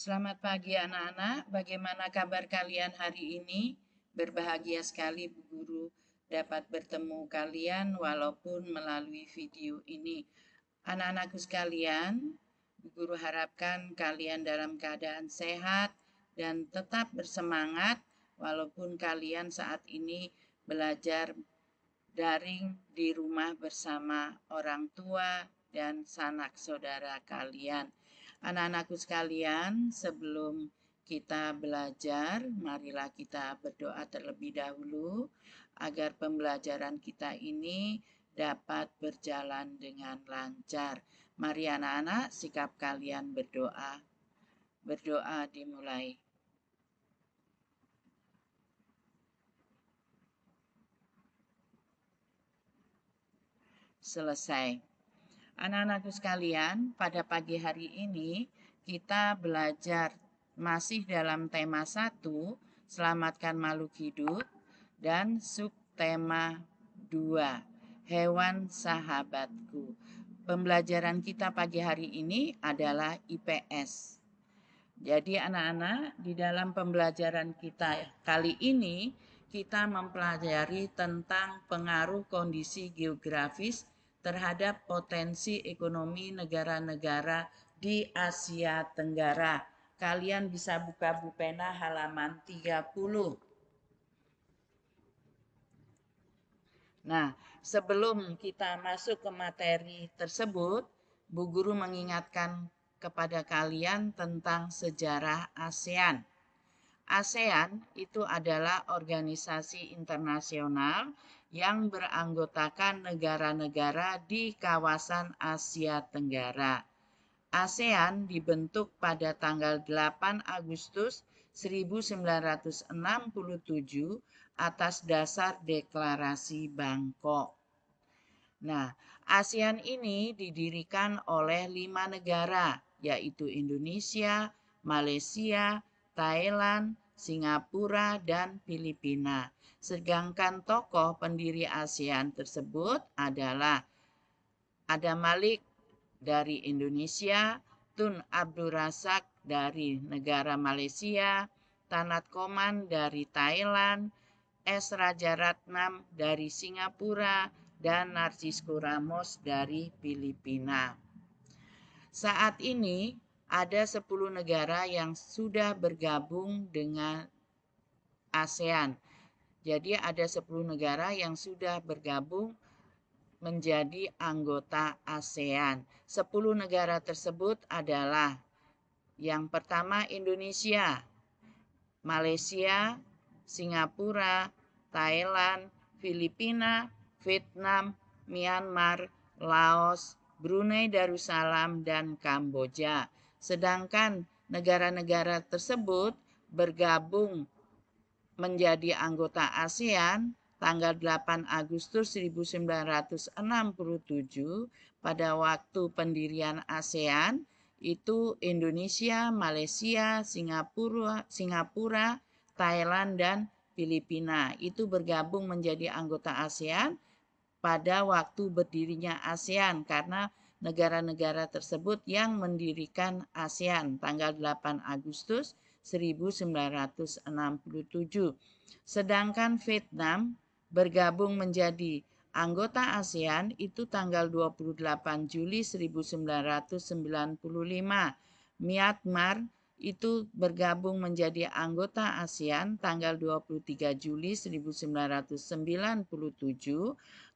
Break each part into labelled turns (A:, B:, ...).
A: Selamat pagi anak-anak, bagaimana kabar kalian hari ini? Berbahagia sekali Bu Guru dapat bertemu kalian walaupun melalui video ini. Anak-anakku sekalian, Bu Guru harapkan kalian dalam keadaan sehat dan tetap bersemangat walaupun kalian saat ini belajar daring di rumah bersama orang tua dan sanak saudara kalian. Anak-anakku sekalian, sebelum kita belajar, marilah kita berdoa terlebih dahulu agar pembelajaran kita ini dapat berjalan dengan lancar. Mari anak-anak, sikap kalian berdoa. Berdoa dimulai. Selesai. Anak-anakku sekalian, pada pagi hari ini kita belajar masih dalam tema 1, selamatkan makhluk hidup, dan subtema 2, hewan sahabatku. Pembelajaran kita pagi hari ini adalah IPS. Jadi anak-anak, di dalam pembelajaran kita kali ini, kita mempelajari tentang pengaruh kondisi geografis terhadap potensi ekonomi negara-negara di Asia Tenggara. Kalian bisa buka buku pena halaman 30. Nah, sebelum kita masuk ke materi tersebut, Bu Guru mengingatkan kepada kalian tentang sejarah ASEAN. ASEAN itu adalah organisasi internasional yang beranggotakan negara-negara di kawasan Asia Tenggara. ASEAN dibentuk pada tanggal 8 Agustus 1967 atas dasar Deklarasi Bangkok. Nah, ASEAN ini didirikan oleh 5 negara, yaitu Indonesia, Malaysia, Thailand, Singapura, dan Filipina. Sedangkan tokoh pendiri ASEAN tersebut adalah Adam Malik dari Indonesia, Tun Abdul Razak dari negara Malaysia, Tanat Koman dari Thailand, S. Rajaratnam dari Singapura, dan Narcisco Ramos dari Filipina. Saat ini ada 10 negara yang sudah bergabung dengan ASEAN. Jadi ada 10 negara yang sudah bergabung menjadi anggota ASEAN. 10 negara tersebut adalah yang pertama Indonesia, Malaysia, Singapura, Thailand, Filipina, Vietnam, Myanmar, Laos, Brunei Darussalam, dan Kamboja. Sedangkan negara-negara tersebut bergabung menjadi anggota ASEAN tanggal 8 Agustus 1967 pada waktu pendirian ASEAN itu Indonesia, Malaysia, Singapura, Thailand, dan Filipina. Itu bergabung menjadi anggota ASEAN pada waktu berdirinya ASEAN karena negara-negara tersebut yang mendirikan ASEAN tanggal 8 Agustus 1967. Sedangkan Vietnam bergabung menjadi anggota ASEAN itu tanggal 28 Juli 1995. Myanmar itu bergabung menjadi anggota ASEAN tanggal 23 Juli 1997.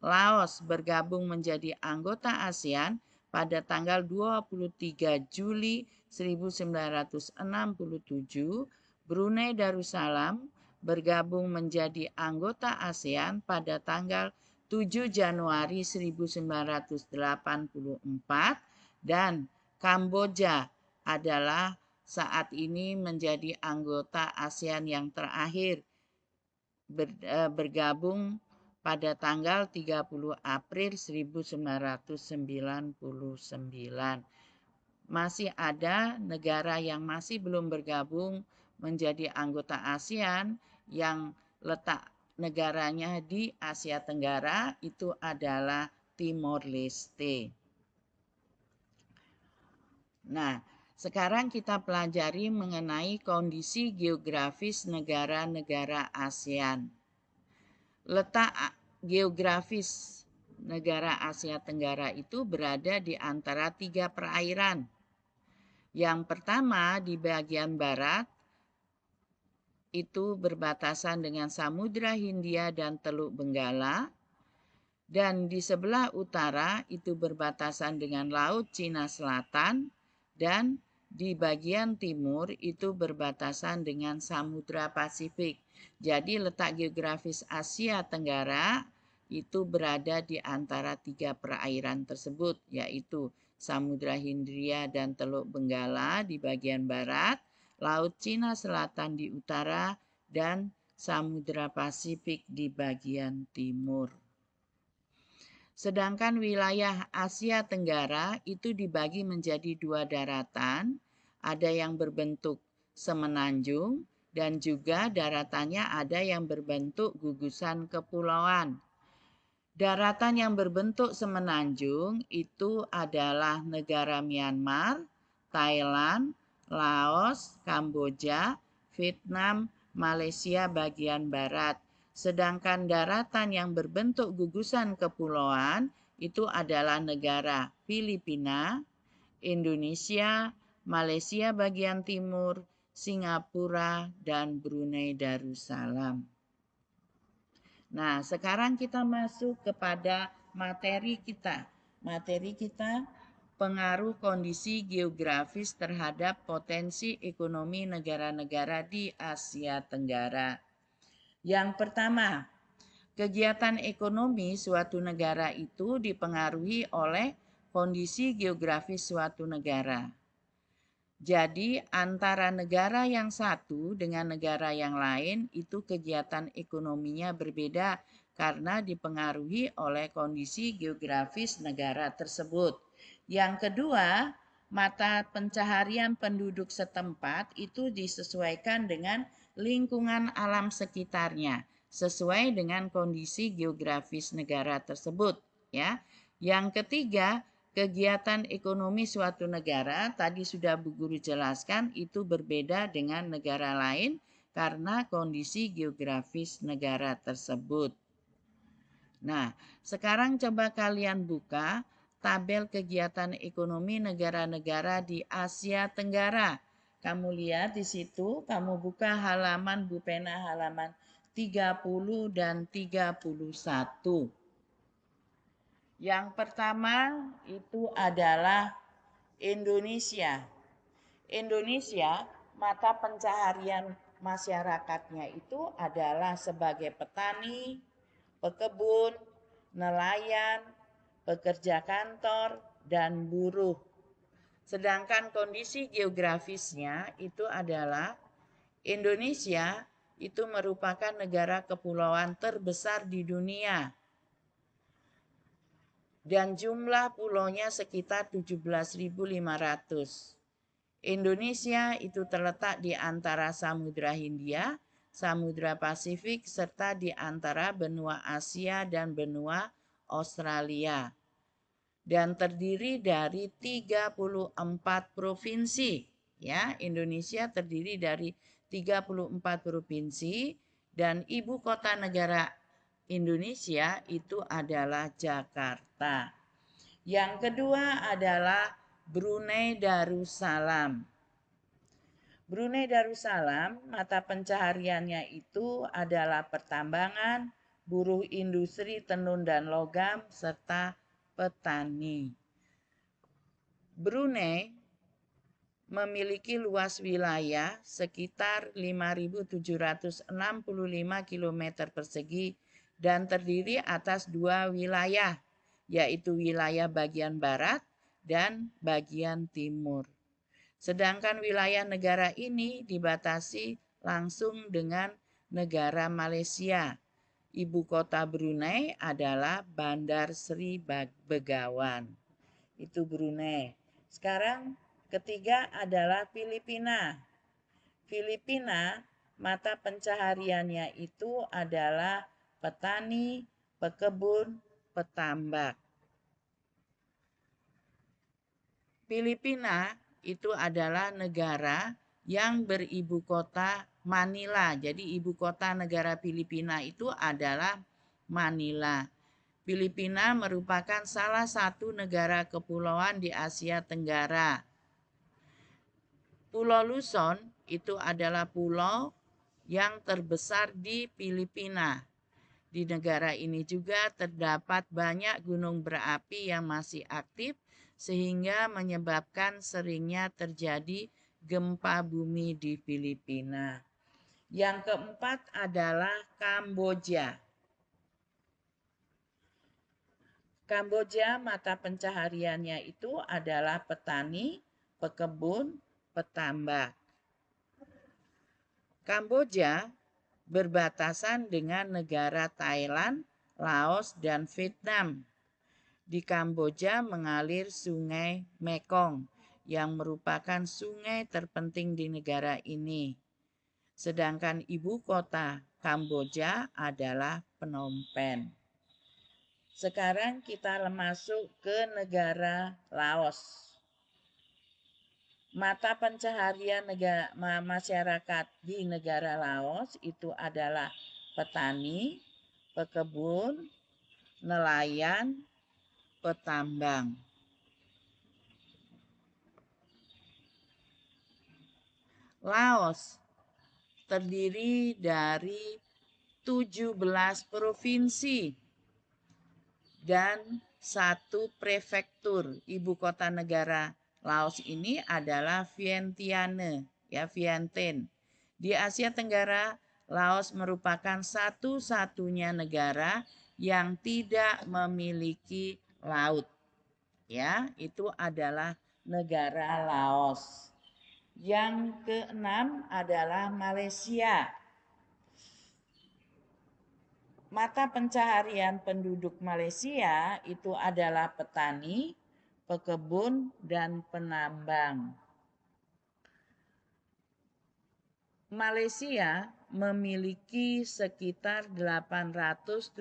A: Laos bergabung menjadi anggota ASEAN pada tanggal 23 Juli 1967. Brunei Darussalam bergabung menjadi anggota ASEAN pada tanggal 7 Januari 1984 dan Kamboja adalah saat ini menjadi anggota ASEAN yang terakhir bergabung pada tanggal 30 April 1999. Masih ada negara yang masih belum bergabung menjadi anggota ASEAN yang letak negaranya di Asia Tenggara itu adalah Timor Leste. Nah, Sekarang kita pelajari mengenai kondisi geografis negara-negara ASEAN. Letak geografis negara Asia Tenggara itu berada di antara 3 perairan. Yang pertama di bagian barat itu berbatasan dengan Samudra Hindia dan Teluk Benggala. Dan di sebelah utara itu berbatasan dengan Laut Cina Selatan, dan di bagian timur itu berbatasan dengan Samudra Pasifik. Jadi letak geografis Asia Tenggara itu berada di antara 3 perairan tersebut, yaitu Samudra Hindia dan Teluk Benggala di bagian barat, Laut Cina Selatan di utara, dan Samudra Pasifik di bagian timur. Sedangkan wilayah Asia Tenggara itu dibagi menjadi 2 daratan, ada yang berbentuk semenanjung dan juga daratannya ada yang berbentuk gugusan kepulauan. Daratan yang berbentuk semenanjung itu adalah negara Myanmar, Thailand, Laos, Kamboja, Vietnam, Malaysia bagian barat. Sedangkan daratan yang berbentuk gugusan kepulauan itu adalah negara Filipina, Indonesia, Malaysia bagian timur, Singapura, dan Brunei Darussalam. Nah, sekarang kita masuk kepada materi kita. Materi kita pengaruh kondisi geografis terhadap potensi ekonomi negara-negara di Asia Tenggara. Yang pertama, kegiatan ekonomi suatu negara itu dipengaruhi oleh kondisi geografis suatu negara. Jadi antara negara yang satu dengan negara yang lain itu kegiatan ekonominya berbeda karena dipengaruhi oleh kondisi geografis negara tersebut. Yang kedua, mata pencaharian penduduk setempat itu disesuaikan dengan lingkungan alam sekitarnya sesuai dengan kondisi geografis negara tersebut, ya. Yang ketiga, kegiatan ekonomi suatu negara tadi sudah Bu Guru jelaskan itu berbeda dengan negara lain karena kondisi geografis negara tersebut. Nah, sekarang coba kalian buka tabel kegiatan ekonomi negara-negara di Asia Tenggara. Kamu lihat di situ, kamu buka halaman Bu Pena halaman 30 dan 31. Yang pertama itu adalah Indonesia. Indonesia, mata pencaharian masyarakatnya itu adalah sebagai petani, pekebun, nelayan, pekerja kantor, dan buruh. Sedangkan kondisi geografisnya itu adalah Indonesia itu merupakan negara kepulauan terbesar di dunia. Dan jumlah pulaunya sekitar 17.500. Indonesia itu terletak di antara Samudra Hindia, Samudra Pasifik, serta di antara benua Asia dan benua Australia. Dan terdiri dari 34 provinsi. Ya, Indonesia terdiri dari 34 provinsi dan ibu kota negara Indonesia itu adalah Jakarta. Yang kedua adalah Brunei Darussalam. Brunei Darussalam, mata pencahariannya itu adalah pertambangan, buruh industri tenun dan logam, serta petani. Brunei memiliki luas wilayah sekitar 5.765 km persegi dan terdiri atas 2 wilayah, yaitu wilayah bagian barat dan bagian timur. Sedangkan wilayah negara ini dibatasi langsung dengan negara Malaysia. Ibu kota Brunei adalah Bandar Sri Begawan. Itu Brunei. Sekarang ketiga adalah Filipina. Filipina, mata pencahariannya itu adalah petani, pekebun, petambak. Filipina itu adalah negara yang beribu kota Manila. Jadi ibu kota negara Filipina itu adalah Manila. Filipina merupakan salah satu negara kepulauan di Asia Tenggara. Pulau Luzon itu adalah pulau yang terbesar di Filipina. Di negara ini juga terdapat banyak gunung berapi yang masih aktif sehingga menyebabkan seringnya terjadi gempa bumi di Filipina. Yang keempat adalah Kamboja. Kamboja mata pencahariannya itu adalah petani, pekebun, petambak. Kamboja berbatasan dengan negara Thailand, Laos, dan Vietnam. Di Kamboja mengalir Sungai Mekong yang merupakan sungai terpenting di negara ini. Sedangkan ibu kota Kamboja adalah Phnom Penh. Sekarang kita masuk ke negara Laos. Mata pencaharian masyarakat di negara Laos itu adalah petani, pekebun, nelayan, petambang. Laos terdiri dari 17 provinsi dan 1 prefektur. Ibu kota negara Laos ini adalah Vientiane, Vientiane. Di Asia Tenggara, Laos merupakan satu-satunya negara yang tidak memiliki laut. Itu adalah negara Laos. Yang keenam adalah Malaysia. Mata pencaharian penduduk Malaysia itu adalah petani, pekebun, dan penambang. Malaysia memiliki sekitar 870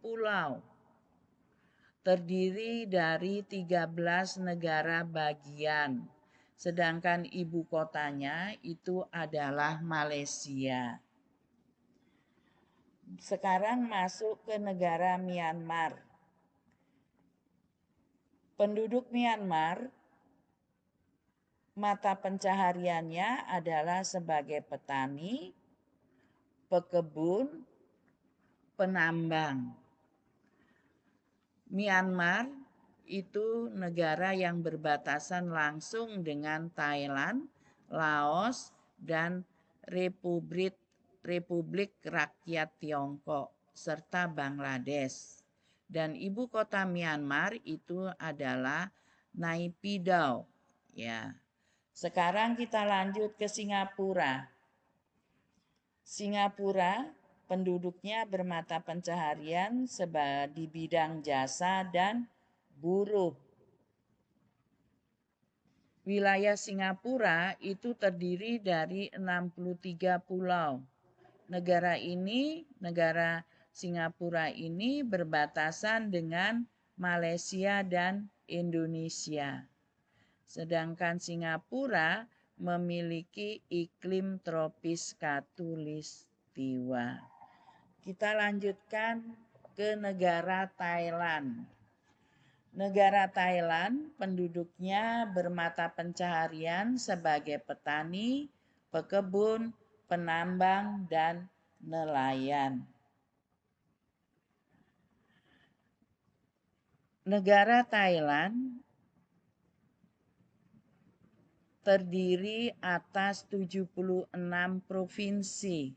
A: pulau, terdiri dari 13 negara bagian, sedangkan ibu kotanya itu adalah Malaysia. Sekarang masuk ke negara Myanmar. Penduduk Myanmar, mata pencahariannya adalah sebagai petani, pekebun, penambang. Myanmar itu negara yang berbatasan langsung dengan Thailand, Laos, dan Republik Rakyat Tiongkok serta Bangladesh. Dan ibu kota Myanmar itu adalah Naypyidaw. Sekarang kita lanjut ke Singapura. Singapura penduduknya bermata pencaharian di bidang jasa dan buruh. Wilayah Singapura itu terdiri dari 63 pulau. Negara Singapura ini berbatasan dengan Malaysia dan Indonesia. Sedangkan Singapura memiliki iklim tropis khatulistiwa. Kita lanjutkan ke negara Thailand. Negara Thailand penduduknya bermata pencaharian sebagai petani, pekebun, penambang, dan nelayan. Negara Thailand terdiri atas 76 provinsi.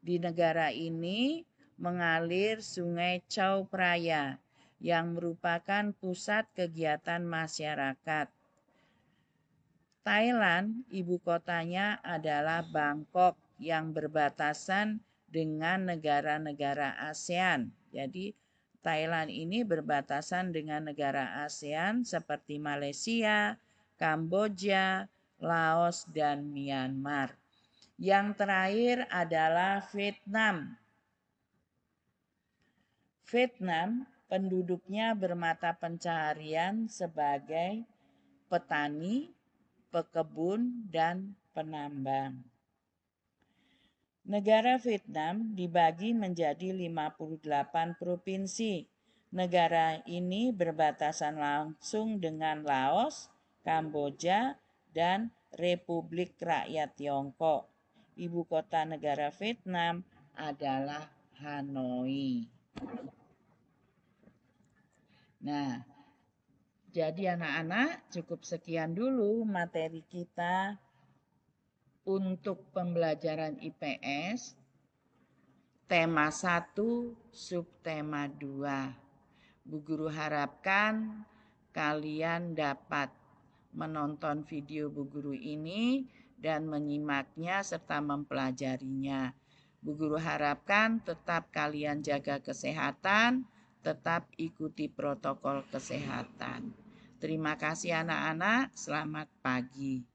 A: Di negara ini mengalir Sungai Chao Phraya yang merupakan pusat kegiatan masyarakat. Thailand, ibu kotanya adalah Bangkok yang berbatasan dengan negara-negara ASEAN. Jadi Thailand ini berbatasan dengan negara ASEAN seperti Malaysia, Kamboja, Laos, dan Myanmar. Yang terakhir adalah Vietnam. Vietnam penduduknya bermata pencaharian sebagai petani,
B: pekebun, dan penambang. Negara Vietnam dibagi menjadi 58 provinsi. Negara ini berbatasan langsung dengan Laos, Kamboja, dan Republik Rakyat Tiongkok. Ibu kota negara Vietnam adalah Hanoi. Nah, jadi anak-anak cukup sekian dulu materi kita untuk pembelajaran IPS. Tema 1, subtema 2. Bu Guru harapkan kalian dapat menonton video Bu Guru ini dan menyimaknya serta mempelajarinya. Bu Guru harapkan tetap kalian jaga kesehatan, tetap ikuti protokol kesehatan. Terima kasih anak-anak, selamat pagi.